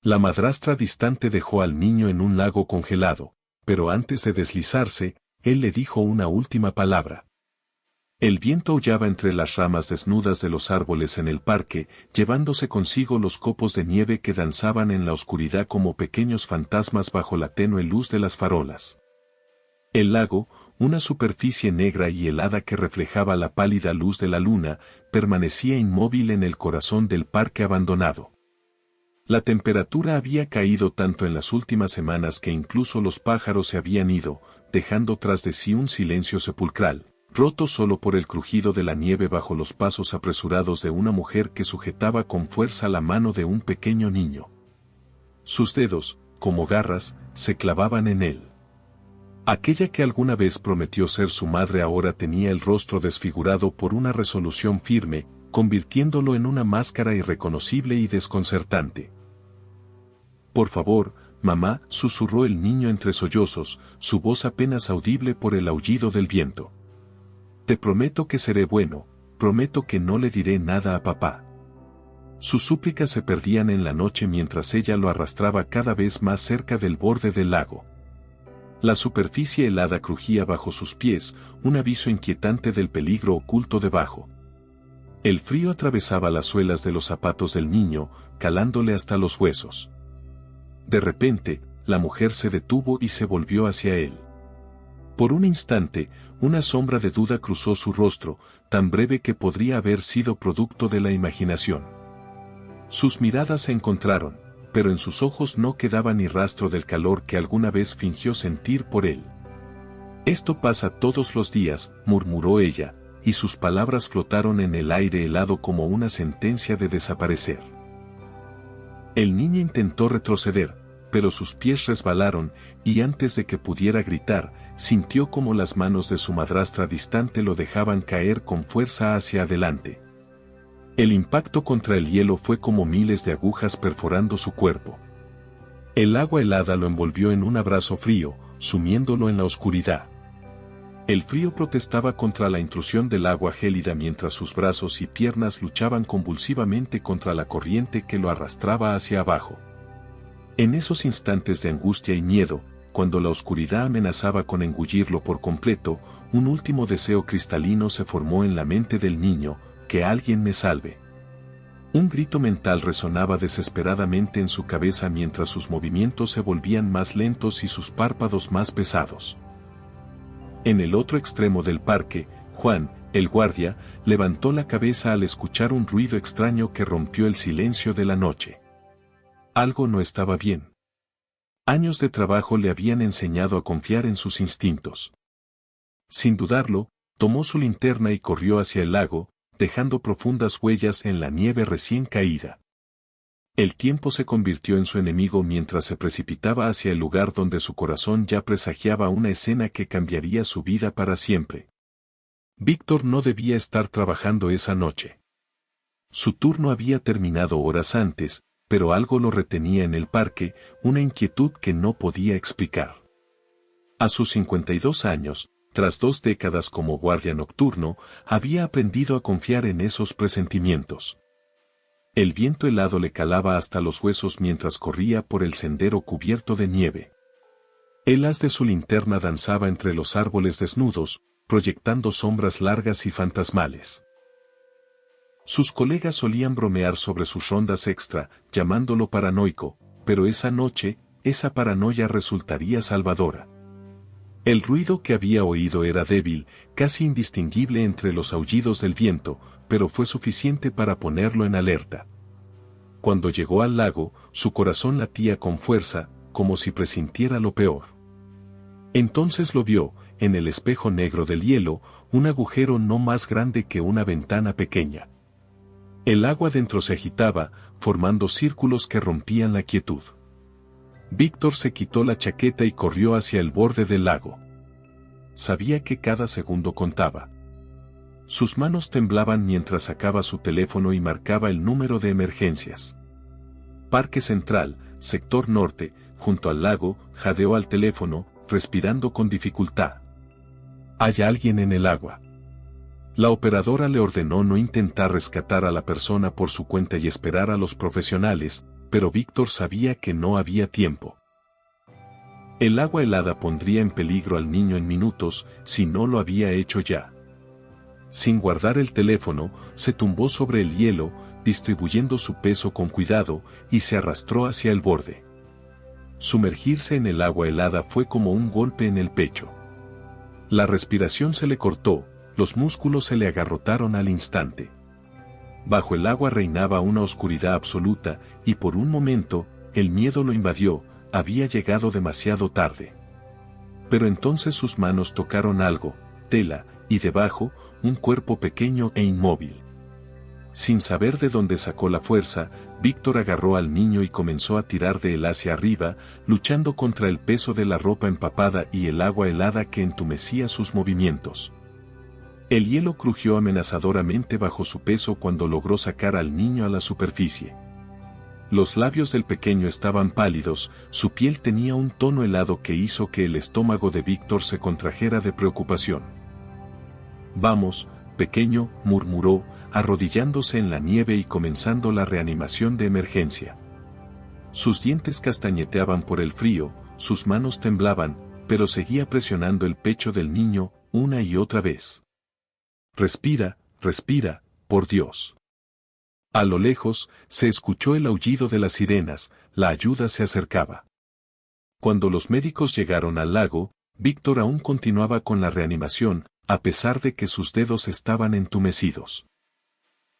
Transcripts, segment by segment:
La madrastra distante dejó al niño en un lago congelado, pero antes de deslizarse, él le dijo una última palabra. El viento aullaba entre las ramas desnudas de los árboles en el parque, llevándose consigo los copos de nieve que danzaban en la oscuridad como pequeños fantasmas bajo la tenue luz de las farolas. El lago, una superficie negra y helada que reflejaba la pálida luz de la luna, permanecía inmóvil en el corazón del parque abandonado. La temperatura había caído tanto en las últimas semanas que incluso los pájaros se habían ido, dejando tras de sí un silencio sepulcral, roto solo por el crujido de la nieve bajo los pasos apresurados de una mujer que sujetaba con fuerza la mano de un pequeño niño. Sus dedos, como garras, se clavaban en él. Aquella que alguna vez prometió ser su madre ahora tenía el rostro desfigurado por una resolución firme, convirtiéndolo en una máscara irreconocible y desconcertante. «Por favor, mamá», susurró el niño entre sollozos, su voz apenas audible por el aullido del viento. «Te prometo que seré bueno, prometo que no le diré nada a papá». Sus súplicas se perdían en la noche mientras ella lo arrastraba cada vez más cerca del borde del lago. La superficie helada crujía bajo sus pies, un aviso inquietante del peligro oculto debajo. El frío atravesaba las suelas de los zapatos del niño, calándole hasta los huesos. De repente, la mujer se detuvo y se volvió hacia él. Por un instante, una sombra de duda cruzó su rostro, tan breve que podría haber sido producto de la imaginación. Sus miradas se encontraron, pero en sus ojos no quedaba ni rastro del calor que alguna vez fingió sentir por él. «Esto pasa todos los días», murmuró ella, y sus palabras flotaron en el aire helado como una sentencia de desaparecer. El niño intentó retroceder, pero sus pies resbalaron, y antes de que pudiera gritar, sintió como las manos de su madrastra distante lo dejaban caer con fuerza hacia adelante. El impacto contra el hielo fue como miles de agujas perforando su cuerpo. El agua helada lo envolvió en un abrazo frío, sumiéndolo en la oscuridad. El frío protestaba contra la intrusión del agua gélida mientras sus brazos y piernas luchaban convulsivamente contra la corriente que lo arrastraba hacia abajo. En esos instantes de angustia y miedo, cuando la oscuridad amenazaba con engullirlo por completo, un último deseo cristalino se formó en la mente del niño: «Que alguien me salve». Un grito mental resonaba desesperadamente en su cabeza mientras sus movimientos se volvían más lentos y sus párpados más pesados. En el otro extremo del parque, Juan, el guardia, levantó la cabeza al escuchar un ruido extraño que rompió el silencio de la noche. Algo no estaba bien. Años de trabajo le habían enseñado a confiar en sus instintos. Sin dudarlo, tomó su linterna y corrió hacia el lago, dejando profundas huellas en la nieve recién caída. El tiempo se convirtió en su enemigo mientras se precipitaba hacia el lugar donde su corazón ya presagiaba una escena que cambiaría su vida para siempre. Víctor no debía estar trabajando esa noche. Su turno había terminado horas antes, pero algo lo retenía en el parque, una inquietud que no podía explicar. A sus 52 años, tras 2 décadas como guardia nocturno, había aprendido a confiar en esos presentimientos. El viento helado le calaba hasta los huesos mientras corría por el sendero cubierto de nieve. El haz de su linterna danzaba entre los árboles desnudos, proyectando sombras largas y fantasmales. Sus colegas solían bromear sobre sus rondas extra, llamándolo paranoico, pero esa noche, esa paranoia resultaría salvadora. El ruido que había oído era débil, casi indistinguible entre los aullidos del viento, pero fue suficiente para ponerlo en alerta. Cuando llegó al lago, su corazón latía con fuerza, como si presintiera lo peor. Entonces lo vio, en el espejo negro del hielo, un agujero no más grande que una ventana pequeña. El agua dentro se agitaba, formando círculos que rompían la quietud. Víctor se quitó la chaqueta y corrió hacia el borde del lago. Sabía que cada segundo contaba. Sus manos temblaban mientras sacaba su teléfono y marcaba el número de emergencias. Parque Central, sector norte, junto al lago, jadeó al teléfono, respirando con dificultad. «Hay alguien en el agua». La operadora le ordenó no intentar rescatar a la persona por su cuenta y esperar a los profesionales, pero Víctor sabía que no había tiempo. El agua helada pondría en peligro al niño en minutos, si no lo había hecho ya. Sin guardar el teléfono, se tumbó sobre el hielo, distribuyendo su peso con cuidado, y se arrastró hacia el borde. Sumergirse en el agua helada fue como un golpe en el pecho. La respiración se le cortó, los músculos se le agarrotaron al instante. Bajo el agua reinaba una oscuridad absoluta, y por un momento, el miedo lo invadió, había llegado demasiado tarde. Pero entonces sus manos tocaron algo, tela, y debajo, un cuerpo pequeño e inmóvil. Sin saber de dónde sacó la fuerza, Víctor agarró al niño y comenzó a tirar de él hacia arriba, luchando contra el peso de la ropa empapada y el agua helada que entumecía sus movimientos. El hielo crujió amenazadoramente bajo su peso cuando logró sacar al niño a la superficie. Los labios del pequeño estaban pálidos, su piel tenía un tono helado que hizo que el estómago de Víctor se contrajera de preocupación. «Vamos, pequeño», murmuró, arrodillándose en la nieve y comenzando la reanimación de emergencia. Sus dientes castañeteaban por el frío, sus manos temblaban, pero seguía presionando el pecho del niño, una y otra vez. «Respira, respira, por Dios». A lo lejos, se escuchó el aullido de las sirenas, la ayuda se acercaba. Cuando los médicos llegaron al lago, Víctor aún continuaba con la reanimación, a pesar de que sus dedos estaban entumecidos.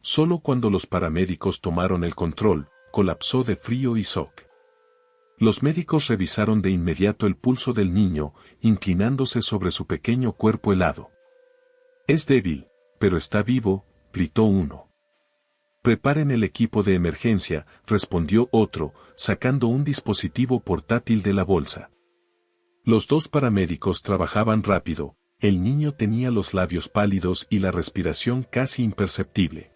Solo cuando los paramédicos tomaron el control, colapsó de frío y shock. Los médicos revisaron de inmediato el pulso del niño, inclinándose sobre su pequeño cuerpo helado. «Es débil, pero está vivo», gritó uno. «Preparen el equipo de emergencia», respondió otro, sacando un dispositivo portátil de la bolsa. Los dos paramédicos trabajaban rápido, el niño tenía los labios pálidos y la respiración casi imperceptible.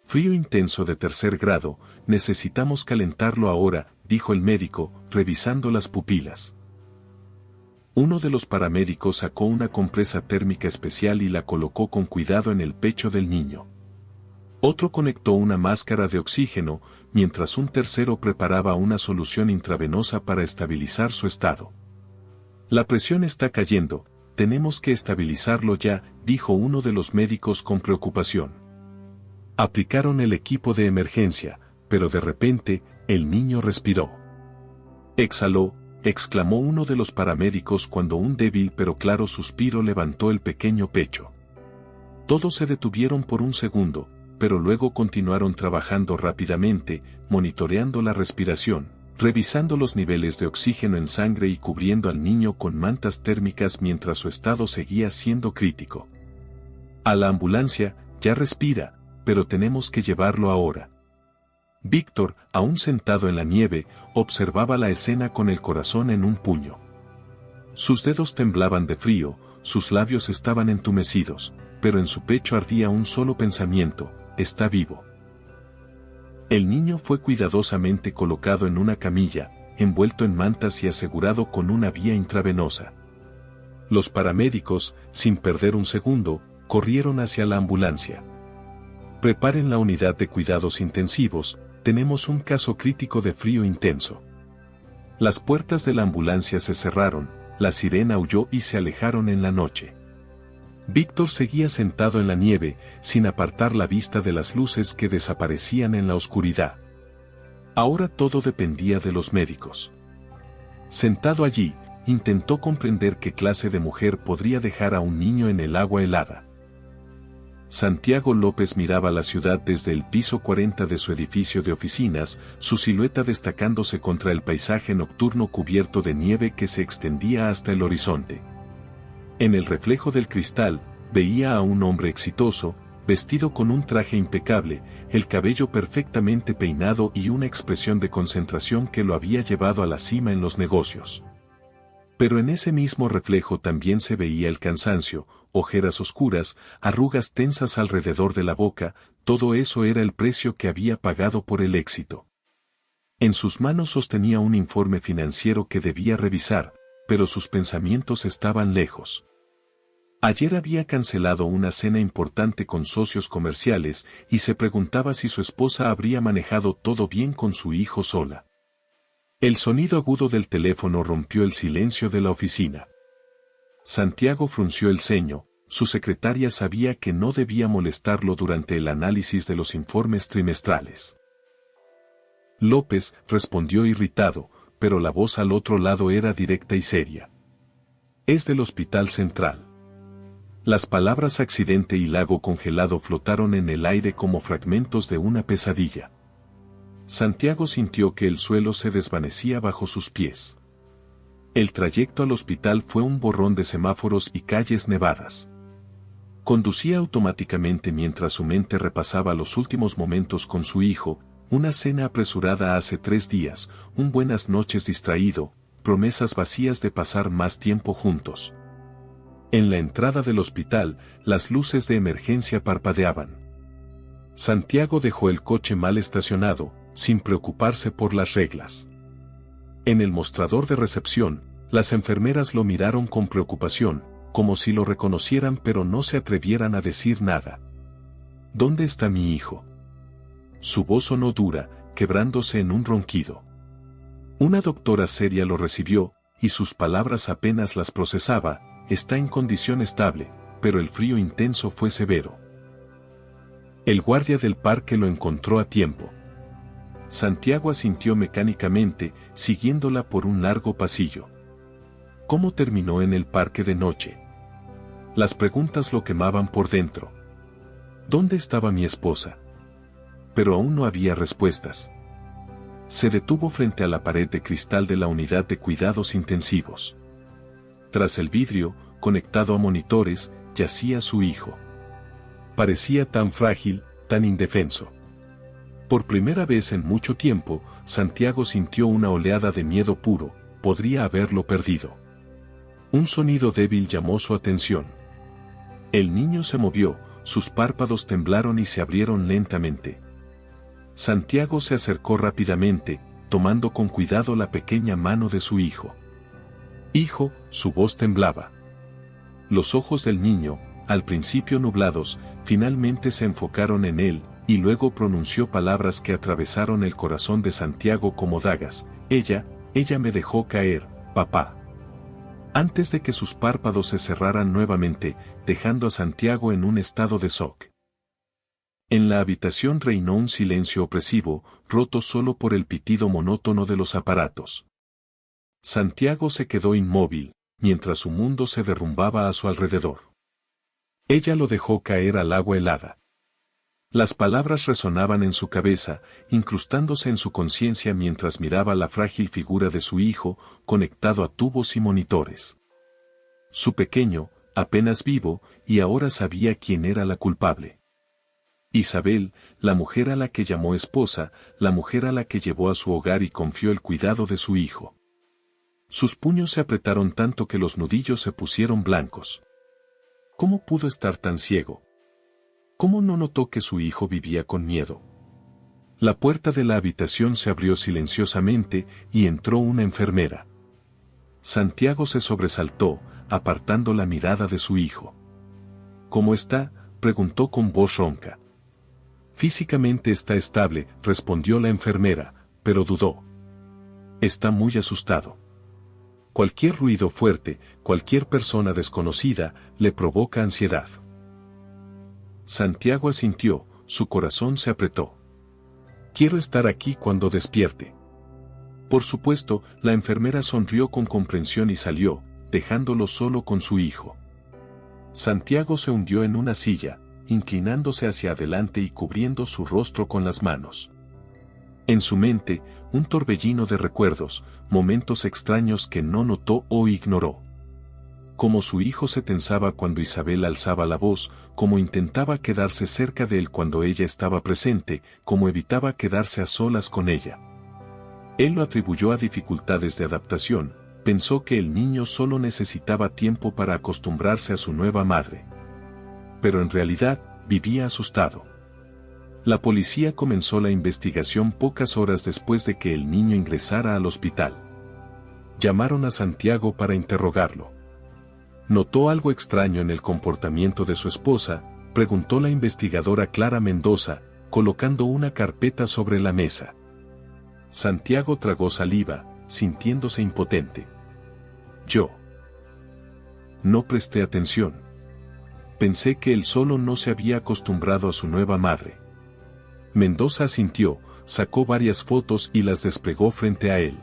«Frío intenso de 3er grado, necesitamos calentarlo ahora», dijo el médico, revisando las pupilas. Uno de los paramédicos sacó una compresa térmica especial y la colocó con cuidado en el pecho del niño. Otro conectó una máscara de oxígeno, mientras un tercero preparaba una solución intravenosa para estabilizar su estado. «La presión está cayendo, tenemos que estabilizarlo ya», dijo uno de los médicos con preocupación. Aplicaron el equipo de emergencia, pero de repente, el niño respiró. «Exhaló», exclamó uno de los paramédicos cuando un débil pero claro suspiro levantó el pequeño pecho. Todos se detuvieron por un segundo, pero luego continuaron trabajando rápidamente, monitoreando la respiración, revisando los niveles de oxígeno en sangre y cubriendo al niño con mantas térmicas mientras su estado seguía siendo crítico. «A la ambulancia, ya respira, pero tenemos que llevarlo ahora». Víctor, aún sentado en la nieve, observaba la escena con el corazón en un puño. Sus dedos temblaban de frío, sus labios estaban entumecidos, pero en su pecho ardía un solo pensamiento: «Está vivo». El niño fue cuidadosamente colocado en una camilla, envuelto en mantas y asegurado con una vía intravenosa. Los paramédicos, sin perder un segundo, corrieron hacia la ambulancia. «Preparen la unidad de cuidados intensivos, tenemos un caso crítico de frío intenso». Las puertas de la ambulancia se cerraron, la sirena aulló y se alejaron en la noche. Víctor seguía sentado en la nieve, sin apartar la vista de las luces que desaparecían en la oscuridad. Ahora todo dependía de los médicos. Sentado allí, intentó comprender qué clase de mujer podría dejar a un niño en el agua helada. Santiago López miraba la ciudad desde el piso 40 de su edificio de oficinas, su silueta destacándose contra el paisaje nocturno cubierto de nieve que se extendía hasta el horizonte. En el reflejo del cristal, veía a un hombre exitoso, vestido con un traje impecable, el cabello perfectamente peinado y una expresión de concentración que lo había llevado a la cima en los negocios. Pero en ese mismo reflejo también se veía el cansancio, ojeras oscuras, arrugas tensas alrededor de la boca, todo eso era el precio que había pagado por el éxito. En sus manos sostenía un informe financiero que debía revisar, pero sus pensamientos estaban lejos. Ayer había cancelado una cena importante con socios comerciales y se preguntaba si su esposa habría manejado todo bien con su hijo sola. El sonido agudo del teléfono rompió el silencio de la oficina. Santiago frunció el ceño, su secretaria sabía que no debía molestarlo durante el análisis de los informes trimestrales. López respondió irritado, pero la voz al otro lado era directa y seria. Es del Hospital Central. Las palabras accidente y lago congelado flotaron en el aire como fragmentos de una pesadilla. Santiago sintió que el suelo se desvanecía bajo sus pies. El trayecto al hospital fue un borrón de semáforos y calles nevadas. Conducía automáticamente mientras su mente repasaba los últimos momentos con su hijo, una cena apresurada hace 3 días, un buenas noches distraído, promesas vacías de pasar más tiempo juntos. En la entrada del hospital, las luces de emergencia parpadeaban. Santiago dejó el coche mal estacionado, sin preocuparse por las reglas. En el mostrador de recepción, las enfermeras lo miraron con preocupación, como si lo reconocieran pero no se atrevieran a decir nada. ¿Dónde está mi hijo? Su voz sonó dura, quebrándose en un ronquido. Una doctora seria lo recibió, y sus palabras apenas las procesaba. Está en condición estable, pero el frío intenso fue severo. El guardia del parque lo encontró a tiempo. Santiago asintió mecánicamente, siguiéndola por un largo pasillo. ¿Cómo terminó en el parque de noche? Las preguntas lo quemaban por dentro. ¿Dónde estaba mi esposa? Pero aún no había respuestas. Se detuvo frente a la pared de cristal de la unidad de cuidados intensivos. Tras el vidrio, conectado a monitores, yacía su hijo. Parecía tan frágil, tan indefenso. Por primera vez en mucho tiempo, Santiago sintió una oleada de miedo puro, podría haberlo perdido. Un sonido débil llamó su atención. El niño se movió, sus párpados temblaron y se abrieron lentamente. Santiago se acercó rápidamente, tomando con cuidado la pequeña mano de su hijo. Hijo, su voz temblaba. Los ojos del niño, al principio nublados, finalmente se enfocaron en él, y luego pronunció palabras que atravesaron el corazón de Santiago como dagas. Ella me dejó caer, papá. Antes de que sus párpados se cerraran nuevamente, dejando a Santiago en un estado de shock. En la habitación reinó un silencio opresivo, roto solo por el pitido monótono de los aparatos. Santiago se quedó inmóvil, mientras su mundo se derrumbaba a su alrededor. Ella lo dejó caer al agua helada. Las palabras resonaban en su cabeza, incrustándose en su conciencia mientras miraba la frágil figura de su hijo, conectado a tubos y monitores. Su pequeño, apenas vivo, y ahora sabía quién era la culpable. Isabel, la mujer a la que llamó esposa, la mujer a la que llevó a su hogar y confió el cuidado de su hijo. Sus puños se apretaron tanto que los nudillos se pusieron blancos. ¿Cómo pudo estar tan ciego? ¿Cómo no notó que su hijo vivía con miedo? La puerta de la habitación se abrió silenciosamente y entró una enfermera. Santiago se sobresaltó, apartando la mirada de su hijo. ¿Cómo está?, preguntó con voz ronca. Físicamente está estable, respondió la enfermera, pero dudó. Está muy asustado. Cualquier ruido fuerte, cualquier persona desconocida, le provoca ansiedad. Santiago asintió, su corazón se apretó. Quiero estar aquí cuando despierte. Por supuesto, la enfermera sonrió con comprensión y salió, dejándolo solo con su hijo. Santiago se hundió en una silla, inclinándose hacia adelante y cubriendo su rostro con las manos. En su mente, un torbellino de recuerdos, momentos extraños que no notó o ignoró. Como su hijo se tensaba cuando Isabel alzaba la voz, como intentaba quedarse cerca de él cuando ella estaba presente, como evitaba quedarse a solas con ella. Él lo atribuyó a dificultades de adaptación, pensó que el niño solo necesitaba tiempo para acostumbrarse a su nueva madre. Pero en realidad, vivía asustado. La policía comenzó la investigación pocas horas después de que el niño ingresara al hospital. Llamaron a Santiago para interrogarlo. ¿Notó algo extraño en el comportamiento de su esposa?, preguntó la investigadora Clara Mendoza, colocando una carpeta sobre la mesa. Santiago tragó saliva, sintiéndose impotente. Yo no presté atención. Pensé que él solo no se había acostumbrado a su nueva madre. Mendoza asintió, sacó varias fotos y las desplegó frente a él.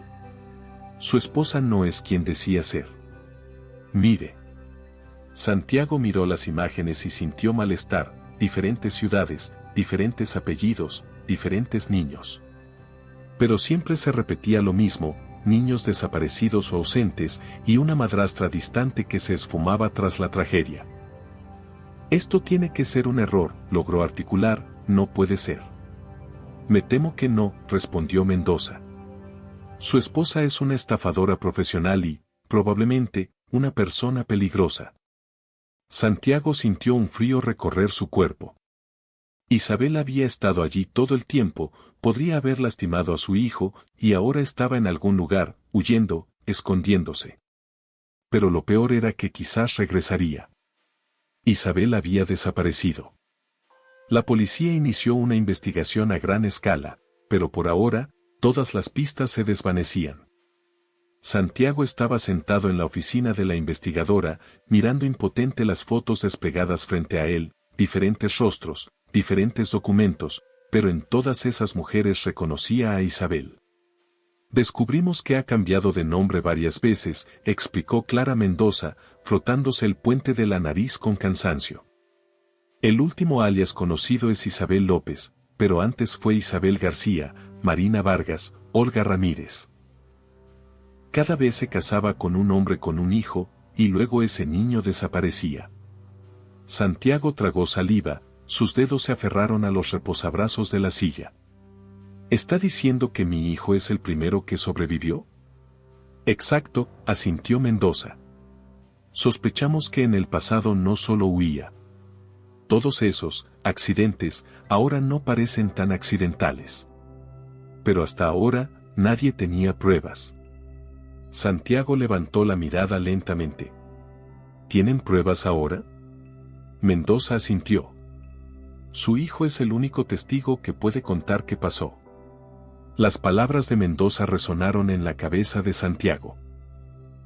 Su esposa no es quien decía ser. Mire. Santiago miró las imágenes y sintió malestar, diferentes ciudades, diferentes apellidos, diferentes niños. Pero siempre se repetía lo mismo, niños desaparecidos o ausentes y una madrastra distante que se esfumaba tras la tragedia. Esto tiene que ser un error, logró articular, no puede ser. Me temo que no, respondió Mendoza. Su esposa es una estafadora profesional y, probablemente, una persona peligrosa. Santiago sintió un frío recorrer su cuerpo. Isabel había estado allí todo el tiempo, podría haber lastimado a su hijo, y ahora estaba en algún lugar, huyendo, escondiéndose. Pero lo peor era que quizás regresaría. Isabel había desaparecido. La policía inició una investigación a gran escala, pero por ahora, todas las pistas se desvanecían. Santiago estaba sentado en la oficina de la investigadora, mirando impotente las fotos desplegadas frente a él, diferentes rostros, diferentes documentos, pero en todas esas mujeres reconocía a Isabel. Descubrimos que ha cambiado de nombre varias veces, explicó Clara Mendoza, frotándose el puente de la nariz con cansancio. El último alias conocido es Isabel López, pero antes fue Isabel García, Marina Vargas, Olga Ramírez. Cada vez se casaba con un hombre con un hijo, y luego ese niño desaparecía. Santiago tragó saliva, sus dedos se aferraron a los reposabrazos de la silla. ¿Está diciendo que mi hijo es el primero que sobrevivió? Exacto, asintió Mendoza. Sospechamos que en el pasado no solo huía. Todos esos accidentes ahora no parecen tan accidentales. Pero hasta ahora, nadie tenía pruebas. Santiago levantó la mirada lentamente. ¿Tienen pruebas ahora? Mendoza asintió. Su hijo es el único testigo que puede contar qué pasó. Las palabras de Mendoza resonaron en la cabeza de Santiago.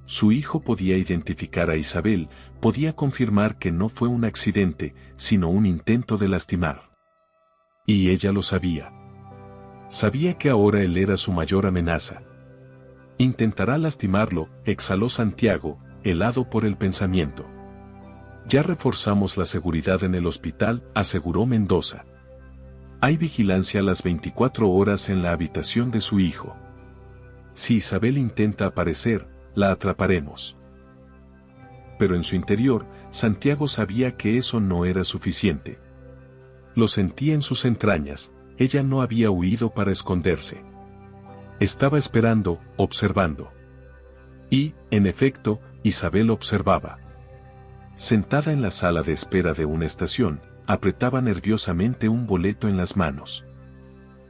Su hijo podía identificar a Isabel, podía confirmar que no fue un accidente, sino un intento de lastimar. Y ella lo sabía. Sabía que ahora él era su mayor amenaza. Intentará lastimarlo, exhaló Santiago, helado por el pensamiento. Ya reforzamos la seguridad en el hospital, aseguró Mendoza. Hay vigilancia las 24 horas en la habitación de su hijo. Si Isabel intenta aparecer, la atraparemos. Pero en su interior, Santiago sabía que eso no era suficiente. Lo sentía en sus entrañas, ella no había huido para esconderse. Estaba esperando, observando. Y, en efecto, Isabel observaba. Sentada en la sala de espera de una estación, apretaba nerviosamente un boleto en las manos.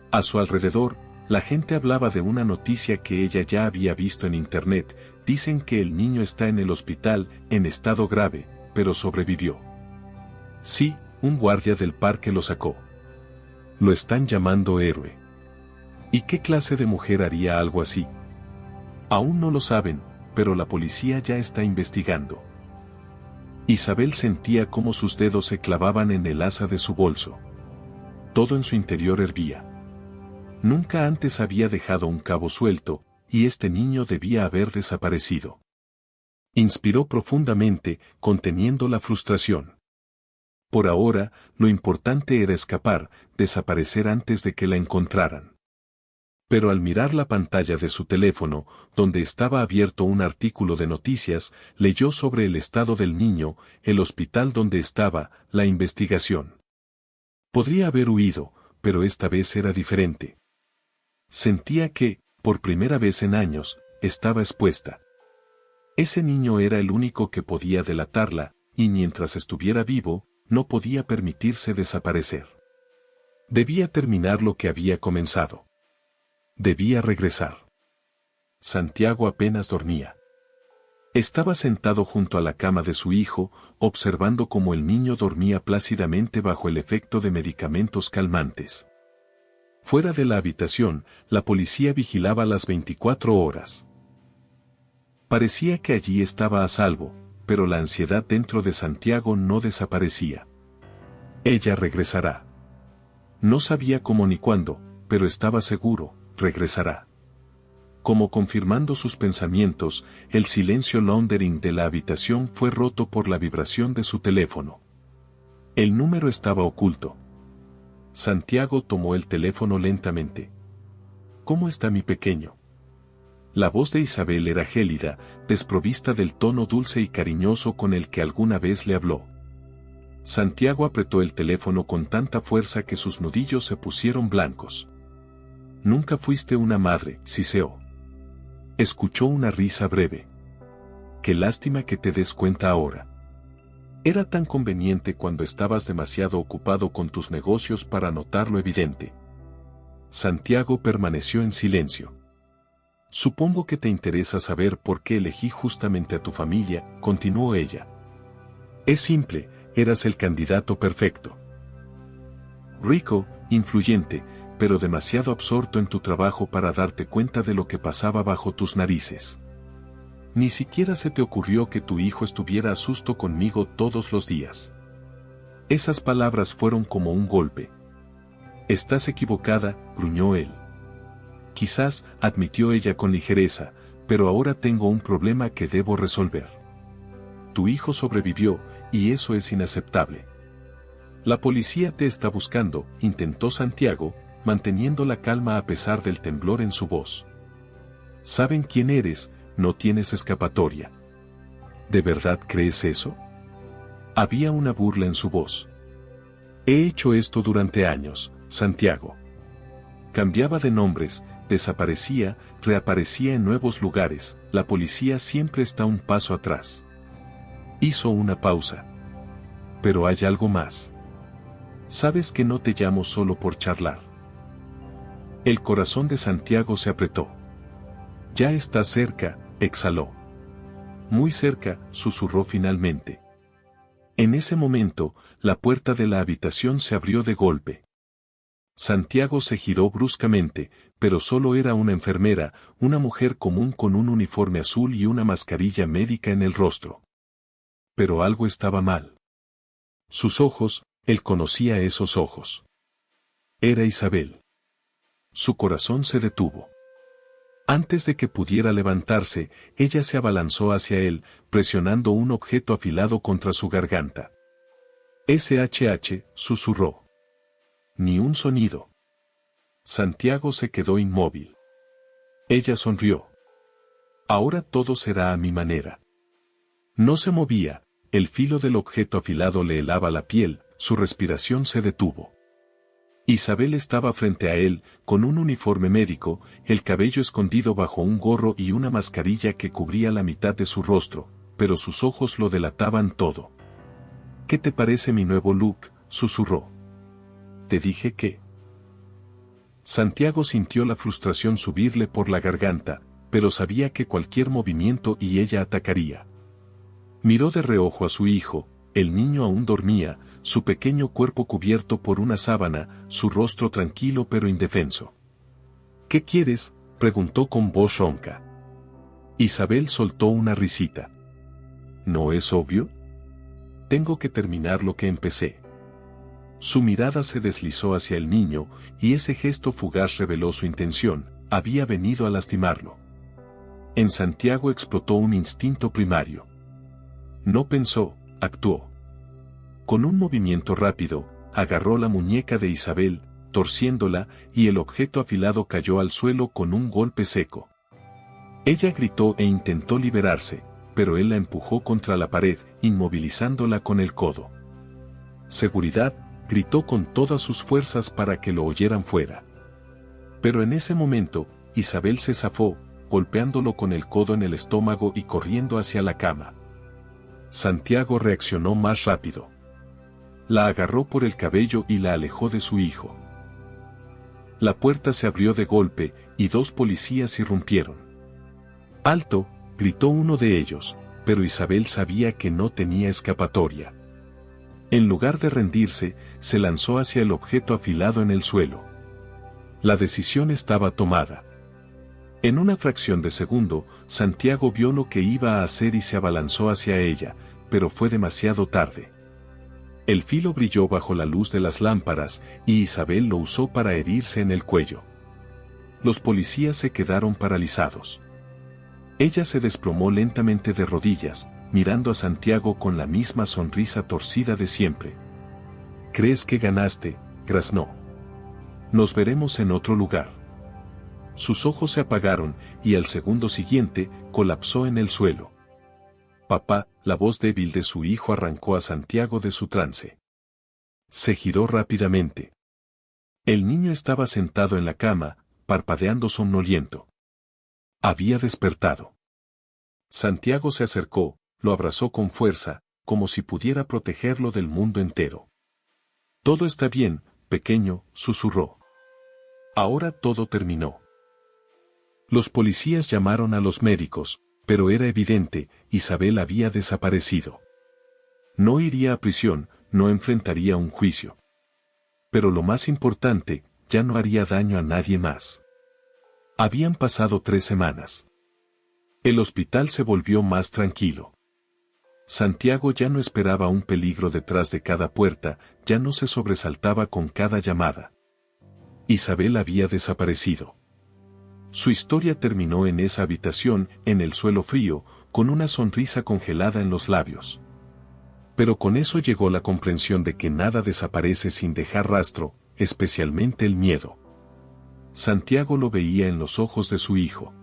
A su alrededor, la gente hablaba de una noticia que ella ya había visto en internet, dicen que el niño está en el hospital, en estado grave, pero sobrevivió. Sí, un guardia del parque lo sacó. Lo están llamando héroe. ¿Y qué clase de mujer haría algo así? Aún no lo saben, pero la policía ya está investigando. Isabel sentía cómo sus dedos se clavaban en el asa de su bolso. Todo en su interior hervía. Nunca antes había dejado un cabo suelto, y este niño debía haber desaparecido. Inspiró profundamente, conteniendo la frustración. Por ahora, lo importante era escapar, desaparecer antes de que la encontraran. Pero al mirar la pantalla de su teléfono, donde estaba abierto un artículo de noticias, leyó sobre el estado del niño, el hospital donde estaba, la investigación. Podría haber huido, pero esta vez era diferente. Sentía que, por primera vez en años, estaba expuesta. Ese niño era el único que podía delatarla, y mientras estuviera vivo, no podía permitirse desaparecer. Debía terminar lo que había comenzado. Debía regresar. Santiago apenas dormía. Estaba sentado junto a la cama de su hijo, observando cómo el niño dormía plácidamente bajo el efecto de medicamentos calmantes. Fuera de la habitación, la policía vigilaba las 24 horas. Parecía que allí estaba a salvo, pero la ansiedad dentro de Santiago no desaparecía. Ella regresará. No sabía cómo ni cuándo, pero estaba seguro, regresará. Como confirmando sus pensamientos, el silencio laundering de la habitación fue roto por la vibración de su teléfono. El número estaba oculto. Santiago tomó el teléfono lentamente. ¿Cómo está mi pequeño? La voz de Isabel era gélida, desprovista del tono dulce y cariñoso con el que alguna vez le habló. Santiago apretó el teléfono con tanta fuerza que sus nudillos se pusieron blancos. Nunca fuiste una madre, siseó. Escuchó una risa breve. Qué lástima que te des cuenta ahora. Era tan conveniente cuando estabas demasiado ocupado con tus negocios para notar lo evidente. Santiago permaneció en silencio. Supongo que te interesa saber por qué elegí justamente a tu familia, continuó ella. Es simple, eras el candidato perfecto. Rico, influyente, pero demasiado absorto en tu trabajo para darte cuenta de lo que pasaba bajo tus narices. Ni siquiera se te ocurrió que tu hijo estuviera a susto conmigo todos los días. Esas palabras fueron como un golpe. Estás equivocada, gruñó él. Quizás, admitió ella con ligereza, pero ahora tengo un problema que debo resolver. Tu hijo sobrevivió, y eso es inaceptable. La policía te está buscando, intentó Santiago, manteniendo la calma a pesar del temblor en su voz. Saben quién eres, no tienes escapatoria. ¿De verdad crees eso? Había una burla en su voz. He hecho esto durante años, Santiago. Cambiaba de nombres, desaparecía, reaparecía en nuevos lugares, la policía siempre está un paso atrás. Hizo una pausa. Pero hay algo más. Sabes que no te llamo solo por charlar. El corazón de Santiago se apretó. Ya está cerca, exhaló. Muy cerca, susurró finalmente. En ese momento, la puerta de la habitación se abrió de golpe. Santiago se giró bruscamente, pero solo era una enfermera, una mujer común con un uniforme azul y una mascarilla médica en el rostro. Pero algo estaba mal. Sus ojos, él conocía esos ojos. Era Isabel. Su corazón se detuvo. Antes de que pudiera levantarse, ella se abalanzó hacia él, presionando un objeto afilado contra su garganta. SHH, susurró. Ni un sonido. Santiago se quedó inmóvil. Ella sonrió. Ahora todo será a mi manera. No se movía, el filo del objeto afilado le helaba la piel, su respiración se detuvo. Isabel estaba frente a él, con un uniforme médico, el cabello escondido bajo un gorro y una mascarilla que cubría la mitad de su rostro, pero sus ojos lo delataban todo. ¿Qué te parece mi nuevo look?, susurró. Te dije que... Santiago sintió la frustración subirle por la garganta, pero sabía que cualquier movimiento y ella atacaría. Miró de reojo a su hijo, el niño aún dormía, su pequeño cuerpo cubierto por una sábana, su rostro tranquilo pero indefenso. ¿Qué quieres?, preguntó con voz ronca. Isabel soltó una risita. ¿No es obvio? Tengo que terminar lo que empecé. Su mirada se deslizó hacia el niño, y ese gesto fugaz reveló su intención, había venido a lastimarlo. En Santiago explotó un instinto primario. No pensó, actuó. Con un movimiento rápido, agarró la muñeca de Isabel, torciéndola, y el objeto afilado cayó al suelo con un golpe seco. Ella gritó e intentó liberarse, pero él la empujó contra la pared, inmovilizándola con el codo. Seguridad, gritó con todas sus fuerzas para que lo oyeran fuera. Pero en ese momento, Isabel se zafó, golpeándolo con el codo en el estómago y corriendo hacia la cama. Santiago reaccionó más rápido. La agarró por el cabello y la alejó de su hijo. La puerta se abrió de golpe, y dos policías irrumpieron. «¡Alto!», gritó uno de ellos, pero Isabel sabía que no tenía escapatoria. En lugar de rendirse, se lanzó hacia el objeto afilado en el suelo. La decisión estaba tomada. En una fracción de segundo, Santiago vio lo que iba a hacer y se abalanzó hacia ella, pero fue demasiado tarde. El filo brilló bajo la luz de las lámparas, y Isabel lo usó para herirse en el cuello. Los policías se quedaron paralizados. Ella se desplomó lentamente de rodillas, mirando a Santiago con la misma sonrisa torcida de siempre. «¿Crees que ganaste?», graznó. «Nos veremos en otro lugar». Sus ojos se apagaron, y al segundo siguiente, colapsó en el suelo. «Papá», la voz débil de su hijo arrancó a Santiago de su trance. Se giró rápidamente. El niño estaba sentado en la cama, parpadeando somnoliento. Había despertado. Santiago se acercó, lo abrazó con fuerza, como si pudiera protegerlo del mundo entero. «Todo está bien, pequeño», susurró. Ahora todo terminó. Los policías llamaron a los médicos, pero era evidente, Isabel había desaparecido. No iría a prisión, no enfrentaría un juicio. Pero lo más importante, ya no haría daño a nadie más. Habían pasado 3 semanas. El hospital se volvió más tranquilo. Santiago ya no esperaba un peligro detrás de cada puerta, ya no se sobresaltaba con cada llamada. Isabel había desaparecido. Su historia terminó en esa habitación, en el suelo frío, con una sonrisa congelada en los labios. Pero con eso llegó la comprensión de que nada desaparece sin dejar rastro, especialmente el miedo. Santiago lo veía en los ojos de su hijo.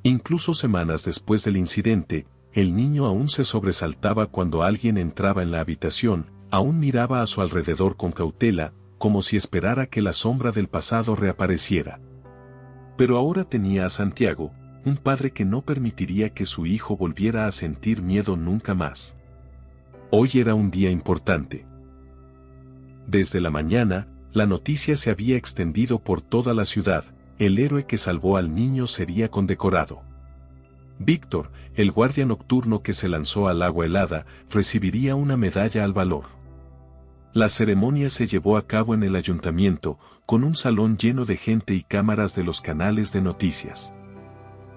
Incluso semanas después del incidente, el niño aún se sobresaltaba cuando alguien entraba en la habitación, aún miraba a su alrededor con cautela, como si esperara que la sombra del pasado reapareciera. Pero ahora tenía a Santiago, un padre que no permitiría que su hijo volviera a sentir miedo nunca más. Hoy era un día importante. Desde la mañana, la noticia se había extendido por toda la ciudad: el héroe que salvó al niño sería condecorado. Víctor, el guardia nocturno que se lanzó al agua helada, recibiría una medalla al valor. La ceremonia se llevó a cabo en el ayuntamiento, con un salón lleno de gente y cámaras de los canales de noticias.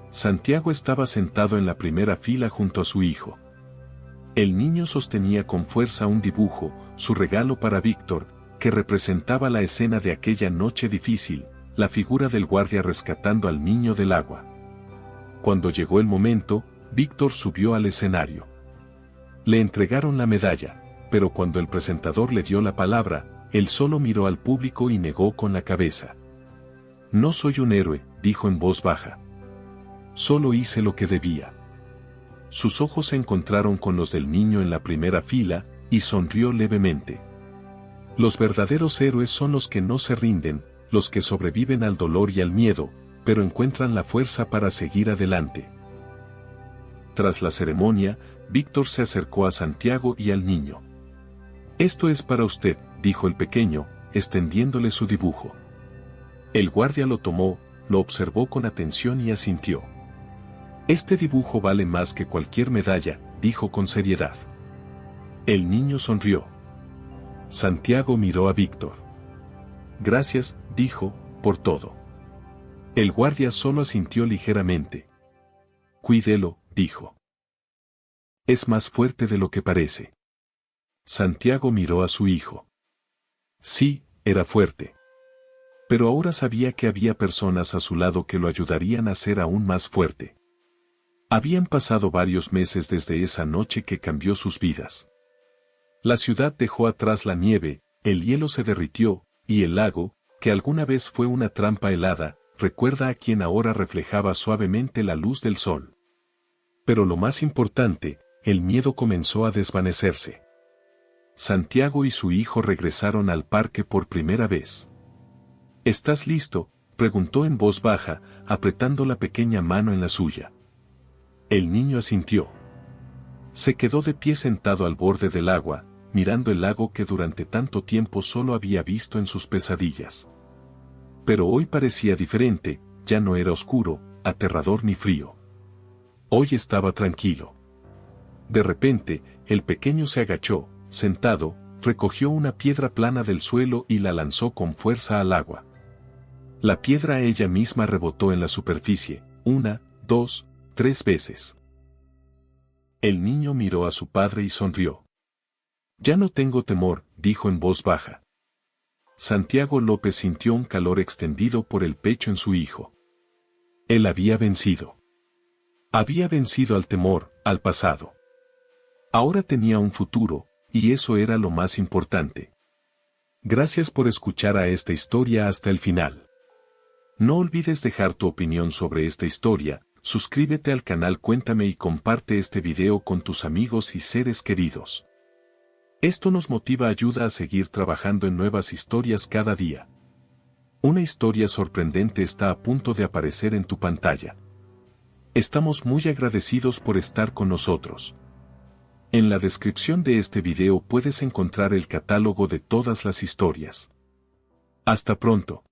Santiago estaba sentado en la primera fila junto a su hijo. El niño sostenía con fuerza un dibujo, su regalo para Víctor, que representaba la escena de aquella noche difícil, la figura del guardia rescatando al niño del agua. Cuando llegó el momento, Víctor subió al escenario. Le entregaron la medalla, pero cuando el presentador le dio la palabra, él solo miró al público y negó con la cabeza. «No soy un héroe», dijo en voz baja. «Solo hice lo que debía». Sus ojos se encontraron con los del niño en la primera fila, y sonrió levemente. Los verdaderos héroes son los que no se rinden, los que sobreviven al dolor y al miedo, pero encuentran la fuerza para seguir adelante. Tras la ceremonia, Víctor se acercó a Santiago y al niño. «Esto es para usted», dijo el pequeño, extendiéndole su dibujo. El guardia lo tomó, lo observó con atención y asintió. «Este dibujo vale más que cualquier medalla», dijo con seriedad. El niño sonrió. Santiago miró a Víctor. «Gracias», dijo, «por todo». El guardia solo asintió ligeramente. «Cuídelo», dijo. «Es más fuerte de lo que parece». Santiago miró a su hijo. Sí, era fuerte. Pero ahora sabía que había personas a su lado que lo ayudarían a ser aún más fuerte. Habían pasado varios meses desde esa noche que cambió sus vidas. La ciudad dejó atrás la nieve, el hielo se derritió, y el lago, que alguna vez fue una trampa helada, recuerda a quien ahora reflejaba suavemente la luz del sol. Pero lo más importante, el miedo comenzó a desvanecerse. Santiago y su hijo regresaron al parque por primera vez. «¿Estás listo?», preguntó en voz baja, apretando la pequeña mano en la suya. El niño asintió. Se quedó de pie sentado al borde del agua, mirando el lago que durante tanto tiempo solo había visto en sus pesadillas. Pero hoy parecía diferente, ya no era oscuro, aterrador ni frío. Hoy estaba tranquilo. De repente, el pequeño se agachó, sentado, recogió una piedra plana del suelo y la lanzó con fuerza al agua. La piedra ella misma rebotó en la superficie, 1, 2, 3 veces. El niño miró a su padre y sonrió. Ya no tengo temor, dijo en voz baja. Santiago López sintió un calor extendido por el pecho en su hijo. Él había vencido. Había vencido al temor, al pasado. Ahora tenía un futuro, y eso era lo más importante. Gracias por escuchar a esta historia hasta el final. No olvides dejar tu opinión sobre esta historia, suscríbete al canal Cuéntame y comparte este video con tus amigos y seres queridos. Esto nos motiva y ayuda a seguir trabajando en nuevas historias cada día. Una historia sorprendente está a punto de aparecer en tu pantalla. Estamos muy agradecidos por estar con nosotros. En la descripción de este video puedes encontrar el catálogo de todas las historias. Hasta pronto.